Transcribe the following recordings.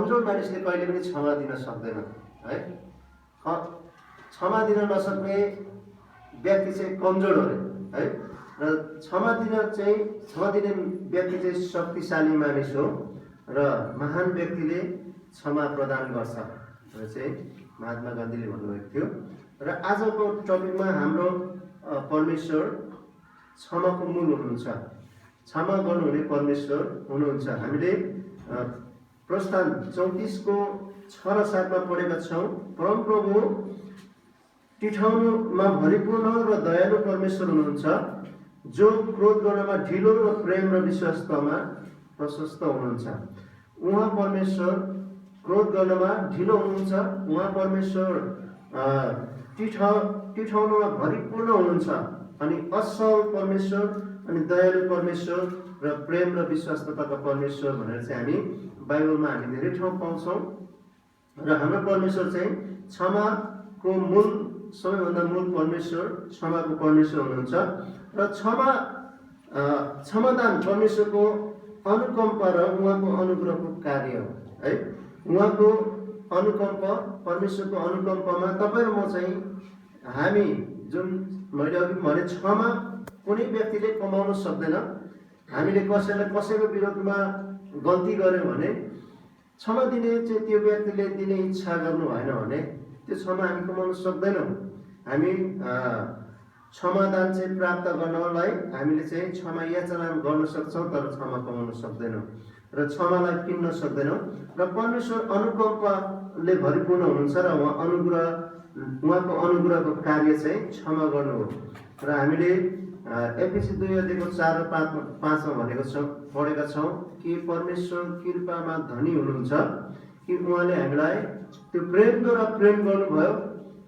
कमजोर मानिसले कहिले पनि क्षमा दिन सक्दैन है। क्षमा दिन नसक्ने व्यक्ति चाहिँ कमजोर हो है। र क्षमा दिने व्यक्ति चाहिँ शक्तिशाली मानिस हो र महान व्यक्तिले क्षमा प्रदान गर्छ र चाहिँ महात्मा गान्धीले भन्नुभएको थियो। र आजको टपिकमा हाम्रो परमेश्वर क्षमाको मूल हुनुहुन्छ, क्षमा गर्नुहुने परमेश्वर हुनुहुन्छ। हामीले प्रस्थान 34 को 6 र 7 मा पढेका छौँ। परमप्रभु टिठाउनुमा भरिपूर्ण र दयालु परमेश्वर हुनुहुन्छ, जो क्रोध गर्नमा ढिलो र प्रेम र विश्वासतामा प्रशस्त हुनुहुन्छ। उहाँ परमेश्वर क्रोध गर्नमा ढिलो हुनुहुन्छ, उहाँ परमेश्वर टिठाउनुमा भरिपूर्ण हुनुहुन्छ, अनि असल परमेश्वर, अनि दयालु परमेश्वर र प्रेम र विश्वासताका परमेश्वर भनेर चाहिँ हामी बाइबलमा हामी धेरै ठाउँ पाउँछौँ। र हाम्रो परमेश्वर चाहिँ क्षमाको मूल, सबैभन्दा मूल परमेश्वर क्षमाको परमेश्वर हुनुहुन्छ। र क्षमादान परमेश्वरको अनुकम्पा र उहाँको अनुग्रहको कार्य हो है। उहाँको अनुकम्प, परमेश्वरको अनुकम्पमा तपाईँ र म चाहिँ हामी जुन मैले अघि भने क्षमा कुनै व्यक्तिले कमाउन सक्दैन। हामीले कसैको विरोधमा गल्ती गर्यो भने क्षमा दिने चाहिँ त्यो व्यक्तिले दिने इच्छा गर्नु भएन भने त्यो क्षमा हामी कमाउन सक्दैनौँ। हामी क्षमादान चाहिँ प्राप्त गर्नलाई हामीले चाहिँ क्षमा याचना गर्न सक्छौँ, तर क्षमा कमाउन सक्दैनौँ र क्षमालाई किन्न सक्दैनौँ। र परमेश्वर अनुकम्पले भरिपूर्ण हुनुहुन्छ र उहाँको अनुग्रहको कार्य चाहिँ क्षमा गर्नु हो। र हामीले एफएसी 2:4 र 5 मा पढेका छौँ कि परमेश्वर कृपामा धनी हुनुहुन्छ, कि उहाँले हामीलाई त्यो प्रेमद्वारा प्रेम गर्नुभयो,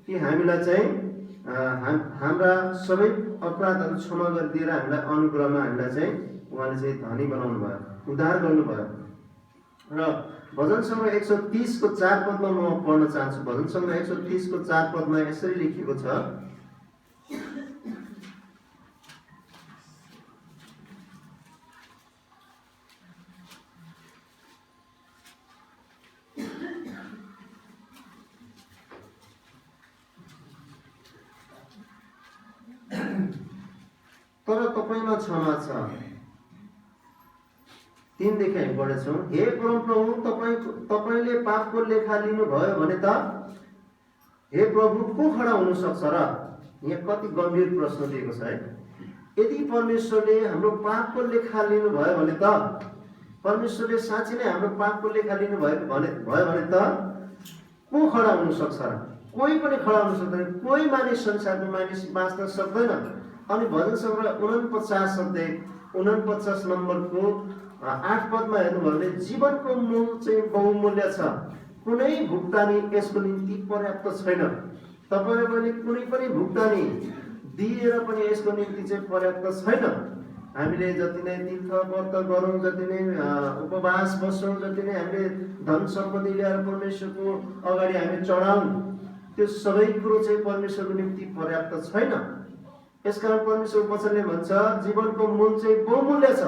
कि हामीलाई चाहिँ हाम्रा सबै अपराधहरू क्षमा गरिदिएर हामीलाई अनुग्रहमा हामीलाई चाहिँ उहाँले चाहिँ धनी बनाउनु भयो, उद्धार गर्नुभयो। र भजन सङ्ग्रह 130 को 4 पदमा म पढ्न चाहन्छु। भजन सङ्ग्रह 130 को 4 पदमा यसरी लेखिएको छ, तर तपाईमा क्षमा छ। 3 देखि हामी पढेछौँ। हे परमप्रभु, तपाईले पापको लेखा लिनुभयो भने त हे प्रभु को खडा हुन सक्छ र? यहाँ कति गम्भीर प्रश्न दिएको छ है। यदि परमेश्वरले हाम्रो पापको लेखा लिनुभयो भने त, परमेश्वरले साँच्चै नै हाम्रो पापको लेखा लिनुभयो भने त को खडा हुन सक्छ र? कोही पनि खडा हुन सक्दैन। कोही मानिस, संसारको मानिस बाँच्न सक्दैन। अनि भजन सङ्ग्रह 49 नम्बरको 8 पदमा हेर्नुभयो भने जीवनको मूल चाहिँ बहुमूल्य छ, कुनै भुक्तानी यसको निम्ति पर्याप्त छैन। तपाईले पनि कुनै पनि भुक्तानी दिएर पनि यसको निम्ति चाहिँ पर्याप्त छैन। हामीले जति नै तीर्थ व्रत गरौँ, जति नै उपवास बसौँ, जति नै हामीले धन सम्पत्ति ल्याएर परमेश्वरको अगाडि हामी चढाउँ, त्यो सबै कुरो चाहिँ परमेश्वरको निम्ति पर्याप्त छैन। यसकारण परमेश्वर वचनले भन्छ जीवनको मूल चाहिँ बहुमूल्य छ,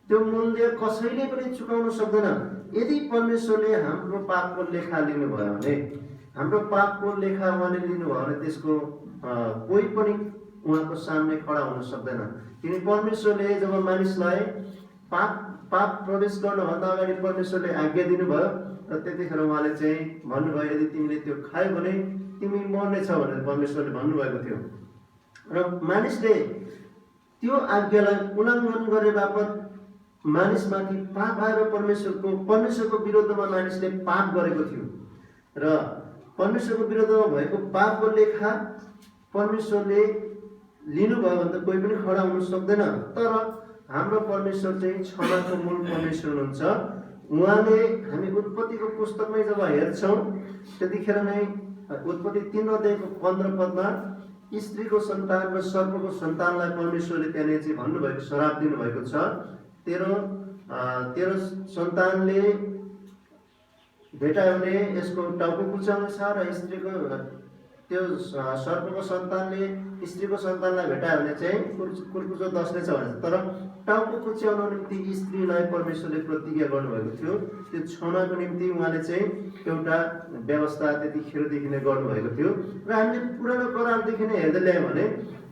त्यो मूल्य कसैले पनि चुकाउन सक्दैन। यदि परमेश्वरले हाम्रो पापको लेखा लिनुभयो भने, हाम्रो पापको लेखा उहाँले लिनुभयो भने त्यसको कोही पनि उहाँको सामने खडा हुन सक्दैन। किनकि परमेश्वरले जब मानिसलाई पाप प्रवेश गर्नुभन्दा अगाडि परमेश्वरले आज्ञा दिनुभयो र त्यतिखेर उहाँले चाहिँ भन्नुभयो यदि तिमीले त्यो खायो भने तिमी मर्नेछौ भनेर परमेश्वरले भन्नुभएको थियो। र मानिसले त्यो आज्ञालाई उल्लङ्घन गरे बापत मानिसमाथि पाप आएर परमेश्वरको विरोधमा मानिसले पाप गरेको थियो। र परमेश्वरको विरोधमा भएको पापको लेखा परमेश्वरले लिनुभयो भने त कोही पनि खडा हुन सक्दैन। तर हाम्रो परमेश्वर चाहिँ क्षमाको मूल परमेश्वर हुनुहुन्छ। उहाँले हामी उत्पत्तिको पुस्तकमै जब हेर्छौँ त्यतिखेर नै उत्पत्ति 3:15 पदमा स्त्रीको सन्तान र सर्पको सन्तानलाई परमेश्वरले त्यहाँनिर चाहिँ भन्नुभएको श्राप दिनुभएको छ। तेरो सन्तानले भेटायो भने यसको टाउको कुचाउनेछ र स्त्रीको त्यो सर्पको सन्तानले स्त्रीको सन्तानलाई भेटायो भने चाहिँ कुर्कुचो दस्नेछ भन्छ। तर टाउको कुच्याउनको निम्ति स्त्रीलाई परमेश्वरले प्रतिज्ञा गर्नुभएको थियो, त्यो क्षमाको निम्ति उहाँले चाहिँ एउटा व्यवस्था त्यतिखेरदेखि नै गर्नुभएको थियो। र हामीले पुरानो करारदेखि नै हेर्दै ल्यायौँ भने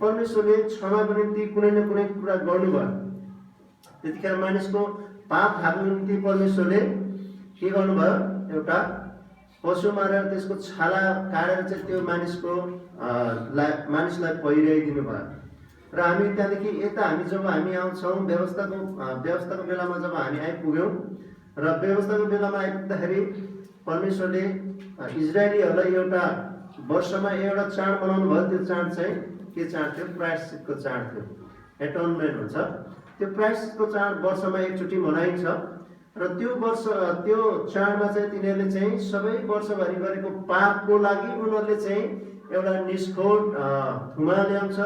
परमेश्वरले क्षमाको निम्ति कुनै न कुनै कुरा गर्नुभयो। त्यतिखेर मानिसको पाप भाग्नु निम्ति परमेश्वरले के गर्नुभयो, एउटा पशु मारेर त्यसको छाला काटेर चाहिँ त्यो मानिसलाई पहिर्याइदिनु भयो। र हामी त्यहाँदेखि यता जब हामी आउँछौँ व्यवस्थाको बेलामा जब हामी आइपुग्यौँ र व्यवस्थाको बेलामा आइपुग्दाखेरि परमेश्वरले इजरायलीहरूलाई एउटा वर्षमा एउटा चाड मनाउनु भयो। त्यो चाड चाहिँ के चाड थियो? प्रायश्चितको चाड थियो, एटोनमेन्ट हुन्छ। त्यो प्रायश्चितको चाड वर्षमा एकचोटि मनाइन्छ र त्यो चाडमा चाहिँ तिनीहरूले चाहिँ सबै वर्षभरि गरेको पापको लागि उनीहरूले चाहिँ एउटा निष्ठोर थुमा ल्याउँछ।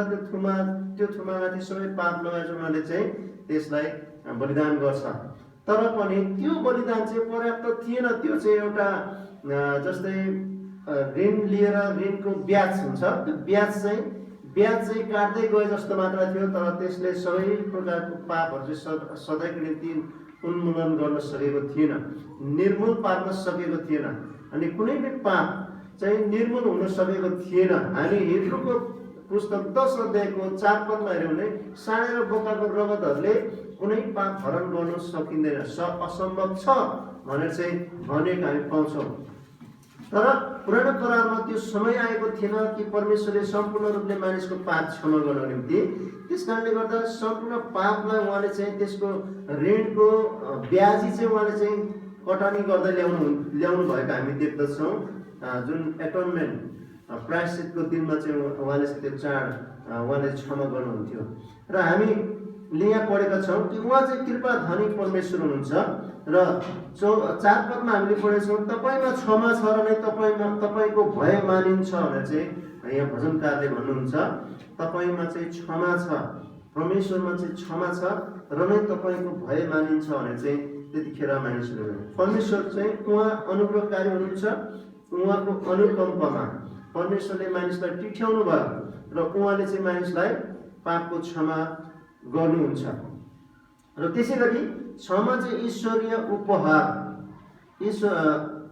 त्यो थुमामाथि सबै पाप लगाएर उनीहरूले चाहिँ त्यसलाई बलिदान गर्छ। तर पनि त्यो बलिदान चाहिँ पर्याप्त थिएन। त्यो चाहिँ एउटा जस्तै ऋण लिएर ऋणको ब्याज हुन्छ, त्यो ब्याज चाहिँ काट्दै गए जस्तो मात्र थियो। तर त्यसले सबै प्रकारको पापहरू चाहिँ सधैँको निम्ति उन्मूलन गर्न सकेको थिएन, निर्मूल पार्न सकेको थिएन। अनि कुनै पनि पाप चाहिँ निर्मूल हुन सकेको थिएन। हामी हिब्रूको पुस्तक 10 अध्यायको 4 पदमा हेऱ्यौँ भने साँडे र बोकाको रगतहरूले कुनै पाप हरण गर्न सकिँदैन, असम्भव छ भनेर चाहिँ भनेको हामी पाउँछौँ। तर पुरानो करारमा त्यो समय आएको थिएन कि परमेश्वरले सम्पूर्ण रूपले मानिसको पाप क्षमा गर्नको निम्ति। त्यस कारणले गर्दा सम्पूर्ण पापलाई उहाँले चाहिँ त्यसको ऋणको ब्याजी चाहिँ उहाँले चाहिँ कटानी गर्दै ल्याउनु भएको हामी देख्दछौँ। जुन एटोनमेन्ट प्रायश्चितको दिनमा चाहिँ उहाँले त्यो चाड उहाँले क्षमा गर्नुहुन्थ्यो। र हामीले यहाँ पढेका छौँ कि उहाँ चाहिँ कृपा धनी परमेश्वर हुनुहुन्छ। र 4 पदमा हामीले पढेछौँ, तपाईँमा क्षमा छ र नै तपाईँको भय मानिन्छ भनेर चाहिँ यहाँ भजनकारले भन्नुहुन्छ। तपाईँमा चाहिँ क्षमा छ, परमेश्वरमा चाहिँ क्षमा छ र नै तपाईँको भय मानिन्छ भनेर चाहिँ त्यतिखेर मानिसहरूले परमेश्वर चाहिँ उहाँ अनुग्रहकारी हुनुहुन्छ। उहाँको अनुकम्पमा परमेश्वरले मानिसलाई टिठ्याउनु भयो र उहाँले चाहिँ मानिसलाई पापको क्षमा गर्नुहुन्छ। र त्यसै गरी क्षमा चाहिँ ईश्वरीय उपहार,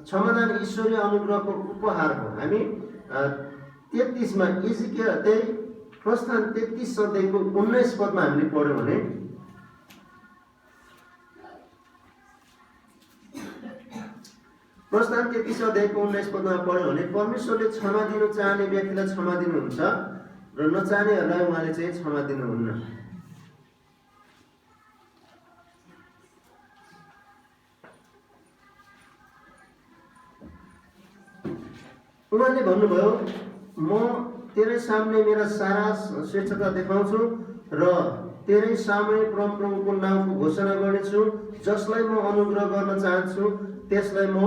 क्षमादान ईश्वरीय अनुग्रहको उपहार हो। हामी 33 मा त्यही प्रस्थान 33 अध्यायको 19 पदमा हामीले पढ्यौँ भने प्रस्थान 33 अध्यायको 19 पदमा पढ्यौँ भने परमेश्वरले क्षमा दिनु चाहने व्यक्तिलाई क्षमा दिनुहुन्छ र नचाहनेहरूलाई उहाँले चाहिँ क्षमा दिनुहुन्न। उहाँले भन्नुभयो, म तेरै सामने मेरा सारा श्रेष्ठता देखाउँछु र तेरै सामने परमप्रभुको नामको घोषणा गर्नेछु। जसलाई म अनुग्रह गर्न चाहन्छु त्यसलाई म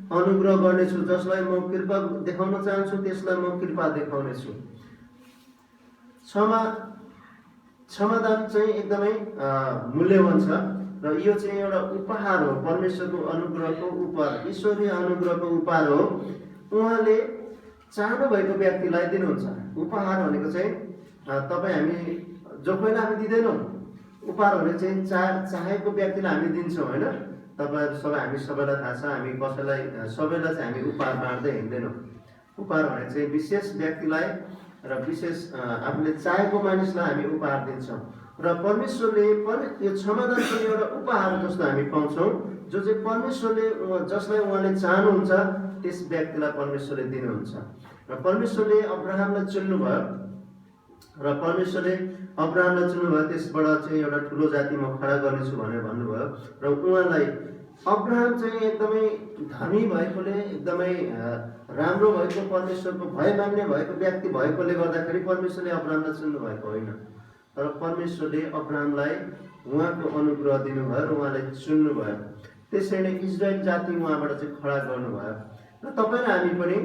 अनुग्रह गर्नेछु, जसलाई म कृपा देखाउन चाहन्छु त्यसलाई म कृपा देखाउनेछु। क्षमादान चाहिँ एकदमै मूल्यवान छ र यो चाहिँ एउटा उपहार हो, परमेश्वरको अनुग्रहको उपहार, ईश्वरीय अनुग्रहको उपहार हो। उहाँले चाहनु भएको व्यक्तिलाई दिनुहुन्छ। उपहार भनेको चाहिँ तपाईँ हामी जो कोहीलाई हामी दिँदैनौँ। उपहार भने चाहिँ चाहेको व्यक्तिलाई हामी दिन्छौँ, होइन? तपाईँ हामी सबैलाई थाहा छ, हामी सबैलाई चाहिँ हामी उपहार बाँड्दै हिँड्दैनौँ। उपहार भने चाहिँ विशेष व्यक्तिलाई र विशेष आफूले चाहेको मानिसलाई हामी उपहार दिन्छौँ। र परमेश्वरले यो क्षमादान पनि एउटा उपहार जस्तो हामी पाउँछौँ, जो चाहिँ परमेश्वरले जसलाई उहाँले चाहनुहुन्छ त्यस व्यक्तिलाई परमेश्वरले दिनुहुन्छ। र परमेश्वरले अब्राहमलाई चुन्नुभयो र परमेश्वरले अब्राहमलाई चुन्नुभयो, त्यसबाट चाहिँ एउटा ठुलो जाति म खडा गर्नेछु भनेर भन्नुभयो। र उहाँलाई अब्राहम चाहिँ एकदमै धनी भएकोले, एकदमै राम्रो भएको, परमेश्वरको भय मान्ने भएको व्यक्ति भएकोले गर्दाखेरि परमेश्वरले अब्राहमलाई चुन्नु भएको होइन। तर परमेश्वरले अब्राहमलाई उहाँको अनुग्रह दिनुभयो र उहाँलाई चुन्नुभयो। त्यसरी नै इजरायल जाति उहाँबाट चाहिँ खडा गर्नुभयो। र तपाईँ र हामी पनि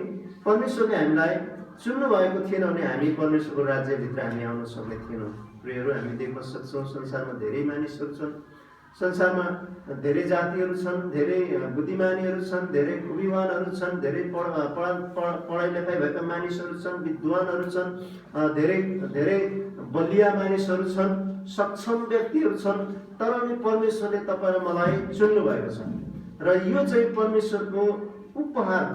परमेश्वरले हामीलाई चुन्नु भएको थिएन भने हामी परमेश्वरको राज्यभित्र हामी आउन सक्ने थिएनौँ। प्रियहरू, हामी देख्न सक्छौँ संसारमा धेरै मानिसहरू छन् संसारमा धेरै जातिहरू छन्, धेरै बुद्धिमानीहरू छन्, धेरै खुबीवानहरू छन्, धेरै पढाइ लेखाइ भएका मानिसहरू छन्, विद्वानहरू छन्, धेरै धेरै बलिया मानिसहरू छन्, सक्षम व्यक्तिहरू छन्। तर पनि परमेश्वरले तपाईँ र मलाई चुन्नु भएको छ र यो चाहिँ परमेश्वरको उपहार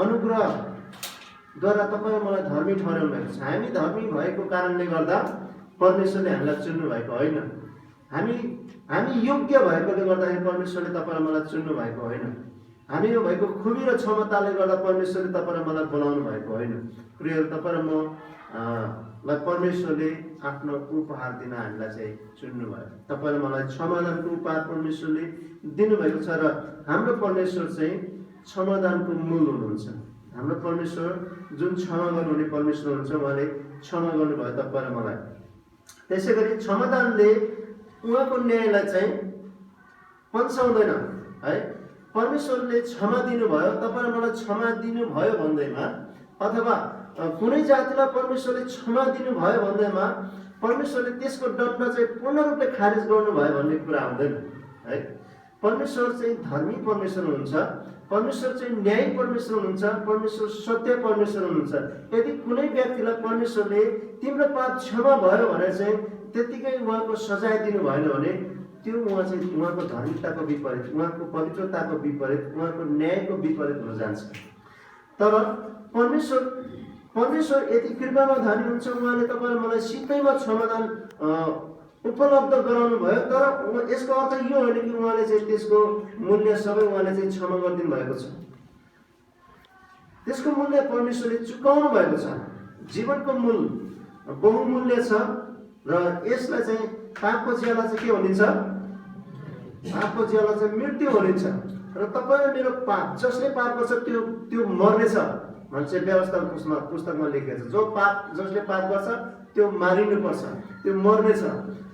अनुग्रहद्वारा तपाईँ मलाई धर्मी ठहराउनु भएको छ। हामी धर्मी भएको कारणले गर्दा परमेश्वरले हामीलाई चुन्नु भएको होइन। हामी योग्य भएकोले गर्दाखेरि परमेश्वरले तपाईँ र मलाई चुन्नु भएको होइन। हामी यो भएको खुबी र क्षमताले गर्दा परमेश्वरले तपाईँ र मलाई बोलाउनु भएको होइन। प्रियहरू, तपाईँ र मलाई परमेश्वरले आफ्नो उपहार दिन हामीलाई चाहिँ चुन्नु भयो। तपाईँ र मलाई क्षमादानको उपहार परमेश्वरले दिनुभएको छ र हाम्रो परमेश्वर चाहिँ क्षमादानको मूल हुनुहुन्छ। हाम्रो परमेश्वर जुन क्षमा गर्नुहुने परमेश्वर हुनुहुन्छ, उहाँले क्षमा गर्नुभयो तपाईँ र मलाई। त्यसै गरी क्षमादानले उहाँको न्यायलाई चाहिँ पन्छाउँदैन है। परमेश्वरले क्षमा दिनुभयो, तपाईँ र मलाई क्षमा दिनुभयो भन्दैमा, अथवा कुनै जातिलाई परमेश्वरले क्षमा दिनुभयो भन्दैमा परमेश्वरले त्यसको दण्ड चाहिँ पूर्ण रूपले खारेज गर्नुभयो भन्ने कुरा आउँदैन है। परमेश्वर चाहिँ धर्मी परमेश्वर हुनुहुन्छ, परमेश्वर चाहिँ न्यायी परमेश्वर हुनुहुन्छ, परमेश्वर सत्य परमेश्वर हुनुहुन्छ। यदि कुनै व्यक्तिलाई परमेश्वरले तिम्रो पाप क्षमा भयो भनेर चाहिँ त्यतिकै उहाँको सजाय दिनु भएन भने त्यो उहाँ चाहिँ उहाँको धार्मिकताको विपरीत, उहाँको पवित्रताको विपरीत, उहाँको न्यायको विपरीत हुन जान्छ। तर परमेश्वर यति कृपामा धनी हुन्छ, उहाँले तपाईँ मलाई सिधैमा क्षमादान उपलब्ध गराउनु भयो। तर यसको अर्थ यो होइन कि उहाँले चाहिँ त्यसको मूल्य सबै उहाँले चाहिँ क्षमा गरिदिनु भएको छ। त्यसको मूल्य परमेश्वरले चुकाउनु भएको छ। जीवनको मूल बहुमूल्य छ र यसलाई चाहिँ पापको ज्याला चाहिँ के भनिन्छ? पापको ज्याला चाहिँ मृत्यु भनिन्छ। र तपाईँ मेरो पाप जसले पाप गर्छ त्यो मर्नेछ भन्छ व्यवस्था पुस्तकमा लेखिएको छ। जसले पाप गर्छ त्यो मारिनुपर्छ, त्यो मर्नेछ।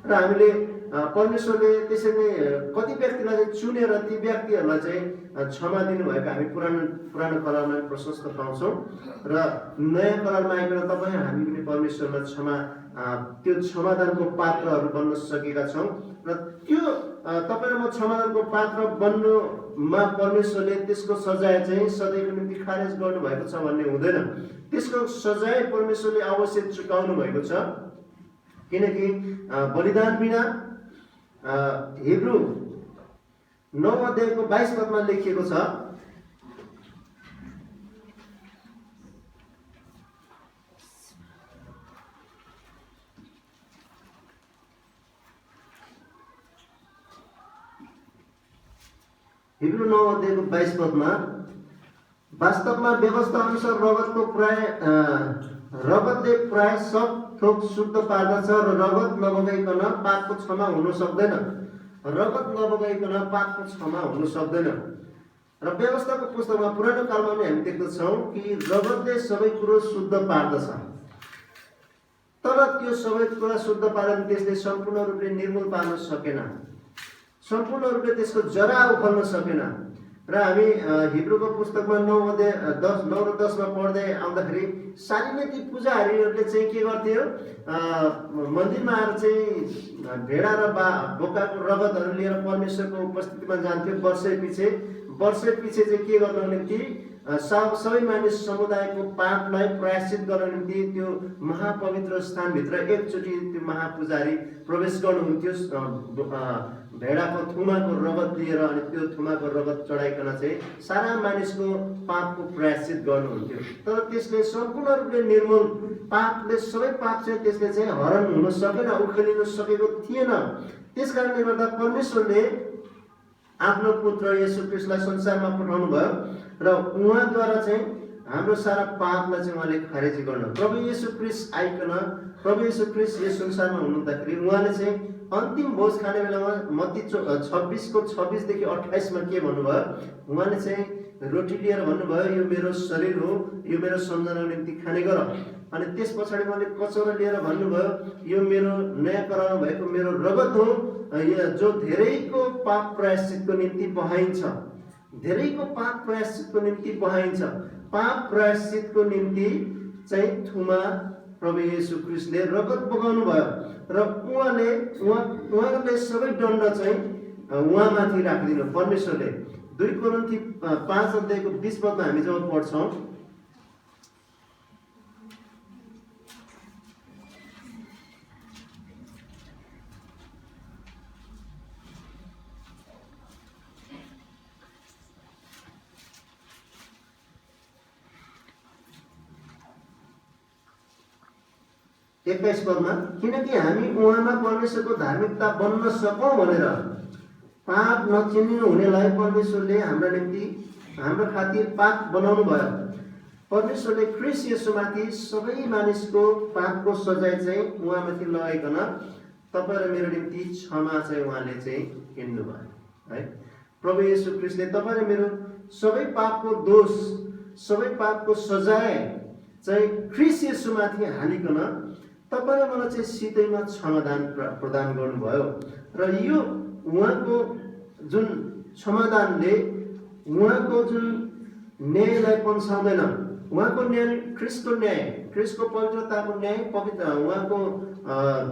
र हामीले परमेश्वरले त्यसरी नै कति व्यक्तिलाई चाहिँ चुनेर ती व्यक्तिहरूलाई चाहिँ क्षमा दिनुभएको हामी पुरानो करारमा प्रशस्त पाउँछौँ। र नयाँ करारमा आइकन तपाईँ हामी पनि परमेश्वरमा त्यो क्षमादानको पात्रहरू बन्न सकेका छौँ। र त्यो तपाईँ र म क्षमादानको पात्र बन्नुमा परमेश्वरले त्यसको सजाय चाहिँ सधैँको निम्ति खारेज गर्नुभएको छ भन्ने हुँदैन। त्यसको सजाय परमेश्वरले अवश्य चुकाउनु भएको छ। किनकि बलिदान बिना हिब्रू 9 अध्यायको 22 पदमा लेखिएको छ, हिब्रू 9 अध्यायको 22 पदमा वास्तवमा व्यवस्था अनुसार रगतले प्राय सब थोक शुद्ध पार्दछ र रगत नबगाइकन पापको क्षमा हुन सक्दैन। रगत नबगाइकन पापको क्षमा हुन सक्दैन। र व्यवस्थाको पुस्तकमा पुरानो कालमा पनि हामी देख्दछौँ कि रगतले सबै कुरो शुद्ध पार्दछ। तर त्यो सबै कुरा शुद्ध पारेर त्यसले सम्पूर्ण रूपले निर्मूल पार्न सकेन, सम्पूर्ण रूपले त्यसको जरा उखल्न सकेन। र हामी हिब्रूको पुस्तकमा 9 अध्याय 9 र 10 मा पढ्दै आउँदाखेरि सारी ती पूजारीहरूले चाहिँ के गर्थ्यो? मन्दिरमा आएर चाहिँ भेडा र बोकाको रगतहरू लिएर परमेश्वरको उपस्थितिमा जान्थ्यो। वर्षै पछि चाहिँ के गर्नको निम्ति सबै मानिस समुदायको पापलाई प्रायश्चित गर्न निम्ति त्यो महापवित्र स्थानभित्र एकचोटि त्यो महापुजारी प्रवेश गर्नुहुन्थ्यो भेडाको थुमाको रगत लिएर। अनि त्यो थुमाको रगत चढाइकन चाहिँ सारा मानिसको पापको प्रायश्चित गर्नुहुन्थ्यो। तर त्यसले सम्पूर्ण रूपले निर्मूल पापले सबै पाप चाहिँ त्यसले चाहिँ हरण हुन सकेन, उखेलिन सकेको थिएन। त्यस कारणले गर्दा परमेश्वरले आफ्नो पुत्र येशू ख्रीष्टलाई संसारमा पठाउनु भयो र उहाँद्वारा चाहिँ हाम्रो सारा पापलाई चाहिँ उहाँले खारेजी गर्नु। प्रभु येशू ख्रीष्ट आइकन प्रभु येशू ख्रीष्ट यस संसारमा हुनुहुँदाखेरि उहाँले चाहिँ अन्तिम भोज खाने बेलामा मत्ती 26 देखि 28 मा के भन्नुभयो? उहाँले चाहिँ रोटी लिएर भन्नुभयो, यो मेरो शरीर हो, यो मेरो सम्झनाको निम्ति खाने गर। अनि त्यस पछाडि उहाँले कचौरा लिएर भन्नुभयो, यो मेरो नयाँ करारमा भएको मेरो रगत हो, जो धेरैको पाप प्रायश्चितको निम्ति बहाइन्छ। धेरैको पाप प्रायश्चितको निम्ति बहाइन्छ। पाप प्रायश्चितको निम्ति चाहिँ थुमा प्रभु येशू ख्रीष्टले रगत बगाउनु भयो र उहाँले सबै दण्ड चाहिँ उहाँमाथि राखिदिनु परमेश्वरले। 2 कोरिन्थी 5 अध्यायको 20 पदमा हामी जब पढ्छौँ, एक्काइस पदमा, किनकि हामी उहाँमा परमेश्वरको धार्मिकता बन्न सकौँ भनेर पाप नचिन्नु हुनेलाई परमेश्वरले हाम्रा निम्ति हाम्रो खातिर पाप बनाउनु भयो। परमेश्वरले ख्रीष्ट येशूमाथि सबै मानिसको पापको सजाय चाहिँ उहाँमाथि लगाइकन तपाईँ र मेरो निम्ति क्षमा चाहिँ उहाँले चाहिँ किन्नु भयो है। प्रभु येशू ख्रीष्टले तपाईँ र मेरो सबै पापको दोष, सबै पापको सजाय चाहिँ ख्रीष्ट येशूमाथि हालिकन तपाईँ र मलाई चाहिँ सिधैमा क्षमादान प्रदान गर्नुभयो। र यो उहाँको जुन क्षमादानले उहाँको जुन न्यायलाई पन्छाउँदैन, उहाँको न्याय ख्रीष्टको न्याय, ख्रीष्टको पवित्रताको न्याय, पवित्र उहाँको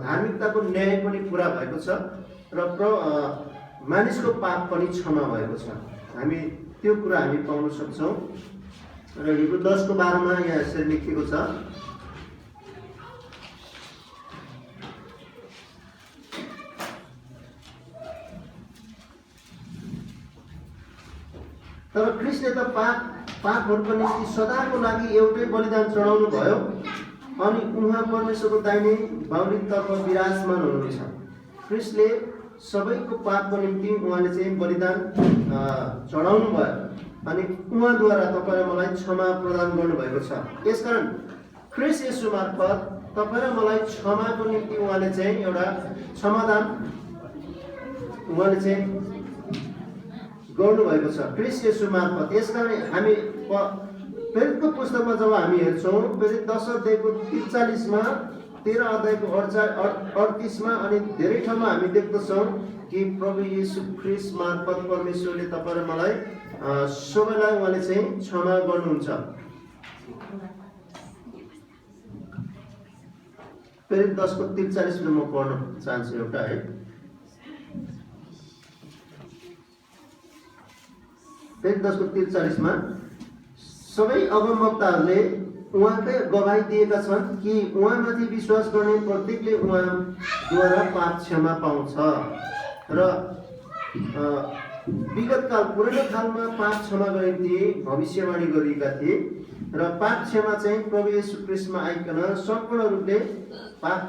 धार्मिकताको न्याय पनि पुरा भएको छ र मानिसको पाप पनि क्षमा भएको छ। हामी त्यो कुरा हामी पाउन सक्छौँ। र हिब्रू 10 को 12 मा यहाँ यसरी लेखिएको छ, तर ख्रीष्टले त पापहरूको निम्ति सदाको लागि एउटै बलिदान चढाउनु भयो अनि उहाँ परमेश्वरको दाहिने बाहुलीतर्फ विराजमान हुनुहुन्छ। ख्रीष्टले सबैको पापको निम्ति उहाँले चाहिँ बलिदान चढाउनु भयो अनि उहाँद्वारा तपाईँ र मलाई क्षमा प्रदान गर्नुभएको छ। यसकारण ख्रीष्ट येशू मार्फत तपाईँ र मलाई क्षमाको निम्ति उहाँले चाहिँ एउटा क्षमादान उहाँले चाहिँ गर्नुभएको छ ख्रीष्ट येशू मार्फत। यसकारण हामी प्रेरितको पुस्तकमा जब हामी हेर्छौँ, प्रेरित 10 अध्यायको 43 मा, 13 अध्यायको 38 मा अनि धेरै ठाउँमा हामी देख्दछौँ कि प्रभु येशू ख्रीष्ट मार्फत परमेश्वरले तपाईँ र मलाई सबैलाई उहाँले चाहिँ क्षमा गर्नुहुन्छ। प्रेरित 10 को 43 म पढ्न चाहन्छु एउटा है। प्रेरित 10 को 43 मा, सबै अगमवक्ताहरूले उहाँकै गवाही दिएका छन् कि उहाँमाथि विश्वास गर्ने प्रत्येकले उहाँद्वारा पाप क्षमा पाउँछ। र विगत काल पुरानो कालमा पाप क्षमा गर्ने निम्ति भविष्यवाणी गरिएका थिए र पाप क्षमा चाहिँ प्रभु येशू ख्रीष्टमा आइकन सम्पूर्ण रूपले पाप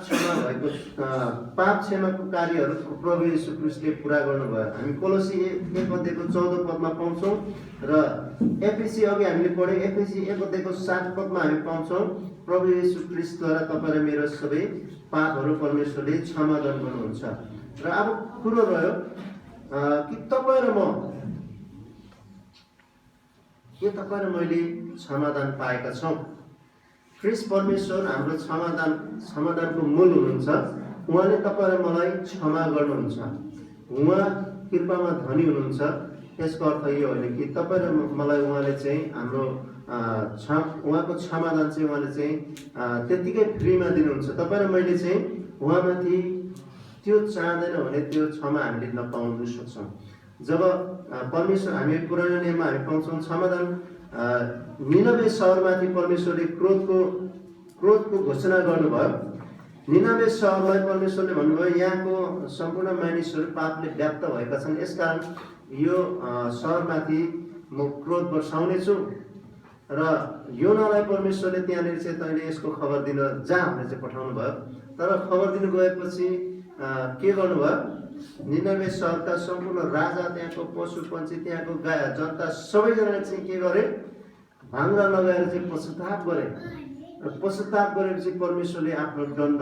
क्षमाको कार्यहरू प्रभु येशू ख्रीष्टले पुरा गर्नुभयो। हामी कोलोसी 1 अध्यायको 14 पदमा पाउँछौँ र एफएसी अघि हामीले पढे एफएसी 1 अध्यायको 7 पदमा हामी पाउँछौँ प्रभु येशू ख्रीष्टद्वारा तपाईँ र मेरो सबै पापहरू परमेश्वरले क्षमादान गर्नुहुन्छ। र अब कुरो रह्यो कि तपाईँ र म के तपाईँ र मैले क्षमादान पाएका छौँ? ख्रीष्ट परमेश्वर हाम्रो क्षमादानको मूल हुनुहुन्छ। उहाँले तपाईँ र मलाई क्षमा गर्नुहुन्छ। उहाँ कृपामा धनी हुनुहुन्छ। यसको अर्थ यो होइन कि तपाईँ र मलाई उहाँले चाहिँ हाम्रो उहाँको क्षमादान चाहिँ उहाँले चाहिँ त्यत्तिकै फ्रीमा दिनुहुन्छ। तपाईँ र मैले चाहिँ उहाँमाथि त्यो चाहँदैन भने त्यो क्षमा हामीले नपाउन सक्छौँ। जब परमेश्वर हामी पुरानो नियममा हामी पाउँछौँ क्षमादान, निनवे सहरमाथि परमेश्वरले क्रोधको घोषणा गर्नुभयो। निनवे सहरलाई परमेश्वरले भन्नुभयो यहाँको सम्पूर्ण मानिसहरू पापले व्याप्त भएका छन्, यसकारण यो सहरमाथि म क्रोध बर्साउने छु। र योनालाई परमेश्वरले त्यहाँनिर चाहिँ तैँले यसको खबर दिन जा भनेर चाहिँ पठाउनु भयो। तर खबर दिनु गएपछि के गर्नुभयो? निनवे सहरका सम्पूर्ण राजा, त्यहाँको पशु पन्छी, त्यहाँको जनता सबैजनाले चाहिँ के गरे? भाङ्रा लगाएर चाहिँ पश्चाताप गरे। र पश्चाताप गरेपछि परमेश्वरले आफ्नो दण्ड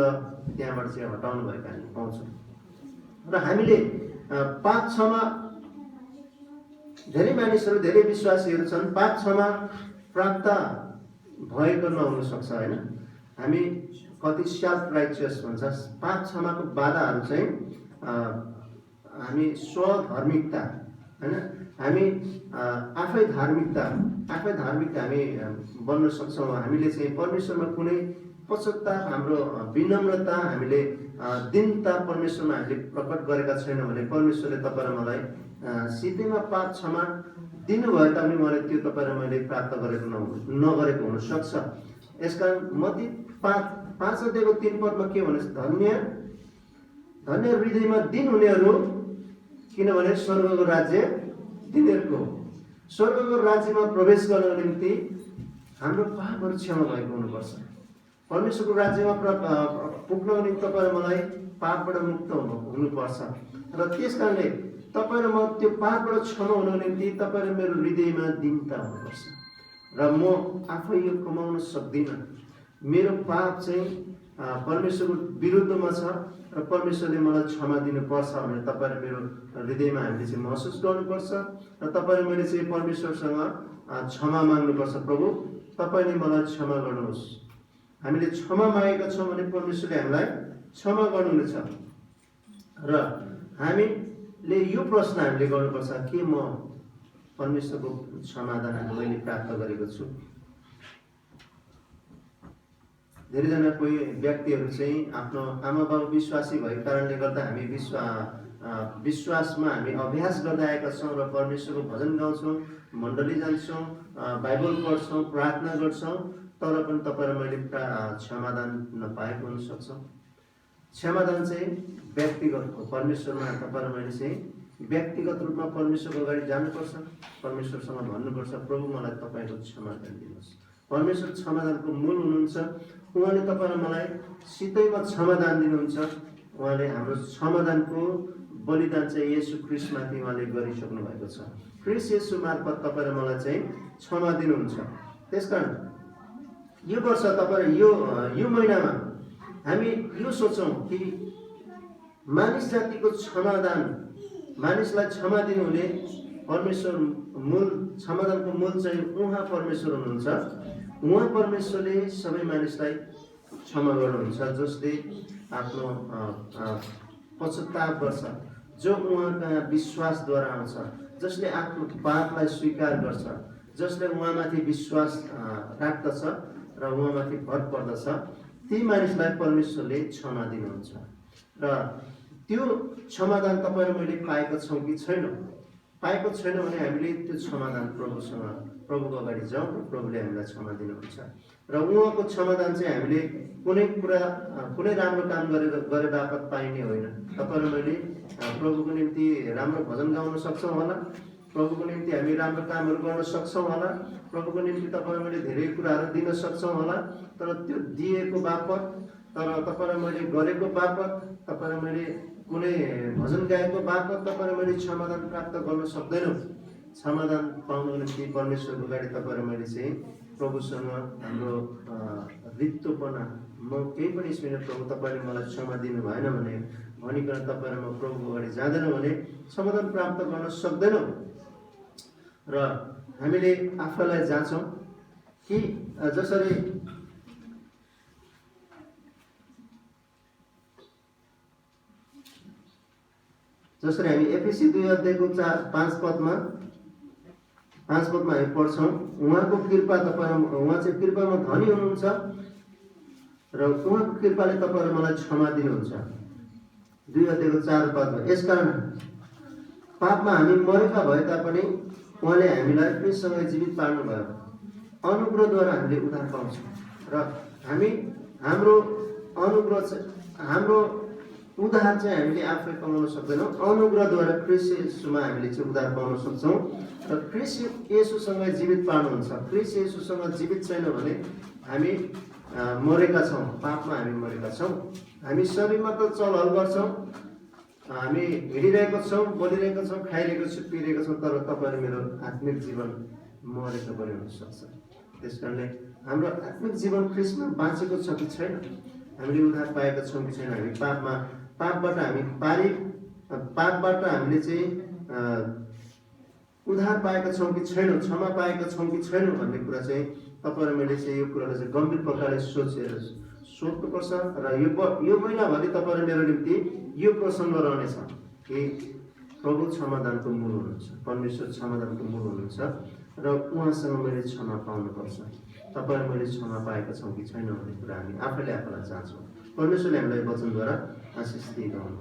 त्यहाँबाट चाहिँ हटाउनु भएको हामी पाउँछौँ। र हामीले पाप क्षमा, धेरै मानिसहरू, धेरै विश्वासीहरू छन् पाप क्षमा प्राप्त भएको नहुन सक्छ होइन। हामी कति सेल्फ राइचियस भन्छ, पाप क्षमाको बाधाहरू चाहिँ हामी स्वधार्मिकता होइन, हामी आफै धार्मिकता हामी बन्न सक्छौँ। हामीले चाहिँ परमेश्वरमा कुनै पश्चाताप, हाम्रो विनम्रता हामीले दीनता परमेश्वरमा हामीले प्रकट गरेका छैनौँ भने परमेश्वरले तपाईँ र मलाई सिधैमा पाप क्षमा दिनुभए तापनि उहाँले त्यो तपाईँ र मैले प्राप्त गरेको नगरेको हुनसक्छ। यसकारण मत्ती 5:3 के भने धन्य धन्य हृदयमा दिन हुनेहरू किनभने स्वर्गको राज्य तिनीहरूको। स्वर्गको राज्यमा प्रवेश गर्नको निम्ति हाम्रो पापहरू क्षमा भएको हुनुपर्छ। परमेश्वरको राज्यमा पुग्नको निम्ति तपाईँ र मलाई पापबाट मुक्त हुनुपर्छ। र त्यस कारणले तपाईँ र म त्यो पापबाट क्षमा हुनको निम्ति तपाईँ र मेरो हृदयमा दीनता हुनुपर्छ। र म आफै यो कमाउन सक्दिनँ, मेरो पाप चाहिँ परमेश्वरको विरुद्धमा छ र परमेश्वरले मलाई क्षमा दिनुपर्छ भनेर तपाईँ र मेरो हृदयमा हामीले चाहिँ महसुस गर्नुपर्छ। र तपाईँ र मैले चाहिँ परमेश्वरसँग क्षमा माग्नुपर्छ। प्रभु तपाईँले मलाई क्षमा गर्नुहोस्। हामीले क्षमा मागेका छौँ भने परमेश्वरले हामीलाई क्षमा गर्नुहुनेछ। र हामीले यो प्रश्न हामीले गर्नुपर्छ, के म परमेश्वरको क्षमादान मैले प्राप्त गरेको छु? धेरैजना कोही व्यक्तिहरू चाहिँ आफ्नो आमा बाबु विश्वासी भएको कारणले गर्दा हामी विश्वासमा हामी अभ्यास गर्दै आएका छौँ र परमेश्वरको भजन गाउँछौँ, मण्डली जान्छौँ, बाइबल पढ्छौँ, प्रार्थना गर्छौँ, तर पनि तपाईँ र मैले क्षमादान नपाएको हुनसक्छ। क्षमादान चाहिँ व्यक्तिगत हो। परमेश्वरमा तपाईँ र मैले चाहिँ व्यक्तिगत रूपमा परमेश्वरको अगाडि जानुपर्छ, परमेश्वरसँग भन्नुपर्छ, प्रभु मलाई तपाईँको क्षमादान दिनुहोस्। परमेश्वर क्षमादानको मूल हुनुहुन्छ। उहाँले तपाईँ र मलाई सिधैमा क्षमादान दिनुहुन्छ। उहाँले हाम्रो क्षमादानको बलिदान चाहिँ येशू ख्रीष्टमाथि उहाँले गरिसक्नु भएको छ। ख्रीष्ट येशू मार्फत तपाईँ र मलाई चाहिँ क्षमा दिनुहुन्छ। त्यसकारण यो वर्ष तपाईँ यो महिनामा हामी यो सोचौँ कि मानिस जातिको क्षमादान, मानिसलाई क्षमा दिनुहुने परमेश्वर मूल, क्षमादानको मूल चाहिँ उहाँ परमेश्वर हुनुहुन्छ। उहाँ परमेश्वरले सबै मानिसलाई क्षमा गर्नुहुन्छ जसले आफ्नो पश्चाताप गर्छ, जो उहाँका विश्वासद्वारा आउँछ, जसले आफ्नो पापलाई स्वीकार गर्छ, जसले उहाँमाथि विश्वास राख्दछ र उहाँमाथि भर पर्दछ, ती मानिसलाई परमेश्वरले क्षमा दिनुहुन्छ। र त्यो क्षमादान तपाईँ र मैले पाएको छौँ कि छैनौँ? पाएको छैनौँ भने हामीले त्यो क्षमादान प्रभुको अगाडि जाउँ र प्रभुले हामीलाई क्षमा दिनुहुन्छ। र उहाँको क्षमादान चाहिँ हामीले कुनै राम्रो काम गरे बापत पाइने होइन। तपाईँ र मैले प्रभुको निम्ति राम्रो भजन गाउन सक्छौँ होला, प्रभुको निम्ति हामी राम्रो कामहरू गर्न सक्छौँ होला, प्रभुको निम्ति तपाईँ र मैले धेरै कुराहरू दिन सक्छौँ होला, तर त्यो दिएको बापत, तर तपाईँ र मैले गरेको बापत, तपाईँ र मैले कुनै भजन गाएको बापत तपाईँ र मैले क्षमादान प्राप्त गर्न सक्दैनौँ। क्षमादान पाउनको निम्ति परमेश्वरको अगाडि तपाईँ र मैले चाहिँ प्रभुसँग हाम्रो रित्तोपना, म केही पनि छुइनँ प्रभु, तपाईँले मलाई क्षमा दिनु भएन भने भनिकन तपाईँ र म प्रभुको अगाडि जाँदैनौँ भने समाधान प्राप्त गर्न सक्दैनौँ। र हामीले आफैलाई जाँचौँ कि जसरी हामी एफएसी 2:5 हामी पढ्छौँ, उहाँको कृपा उहाँ चाहिँ कृपामा धनी हुनुहुन्छ र उहाँको कृपाले तपाईँ र मलाई क्षमा दिनुहुन्छ। 2:4 यसकारण पापमा हामी मरेका भए तापनि उहाँले हामीलाई ख्रीष्टसँगै जीवित पार्नुभयो। अनुग्रहद्वारा हामीले उद्धार पाउँछौँ र हाम्रो उद्धार चाहिँ हामीले आफै कमाउन सक्दैनौँ। अनुग्रहद्वारा ख्रीष्ट येशूमा हामीले चाहिँ उद्धार पाउन सक्छौँ र ख्रीष्ट येशूसँगै जीवित पार्नुहुन्छ। ख्रीष्ट येशूसँग जीवित छैन भने हामी मरेका छौँ, पापमा हामी मरेका छौँ। हामी शरीरमा त चलहल गर्छौँ, हामी हिँडिरहेको छौँ, बोलिरहेको छौँ, खाइरहेको छौँ, पिइरहेको छौँ, तर तपाईँ र मेरो आत्मिक जीवन मरेको पनि हुनसक्छ। त्यस कारणले हाम्रो आत्मिक जीवन ख्रीष्टमा बाँचेको छ कि छैन, हामीले उद्धार पाएका छौँ कि छैन, हामी पापबाट हामीले चाहिँ उद्धार पाएका छौँ कि छैनौँ, क्षमा पाएका छौँ कि छैनौँ भन्ने कुरा चाहिँ तपाईँ र मैले चाहिँ यो कुरालाई चाहिँ गम्भीर प्रकारले सोध्नुपर्छ। र यो महिनाभरि तपाईँ र मेरो निम्ति यो प्रसङ्ग रहनेछ कि प्रभु क्षमादानको मूल हुनुहुन्छ, परमेश्वर क्षमादानको मूल हुनुहुन्छ र उहाँसँग मैले क्षमा पाउनुपर्छ। तपाईँ र मैले क्षमा पाएका छौँ कि छैनौँ भन्ने कुरा हामी आफैले आफैलाई जान्छौँ। परमेश्वरले हामीलाई वचनद्वारा आशिष दिनु।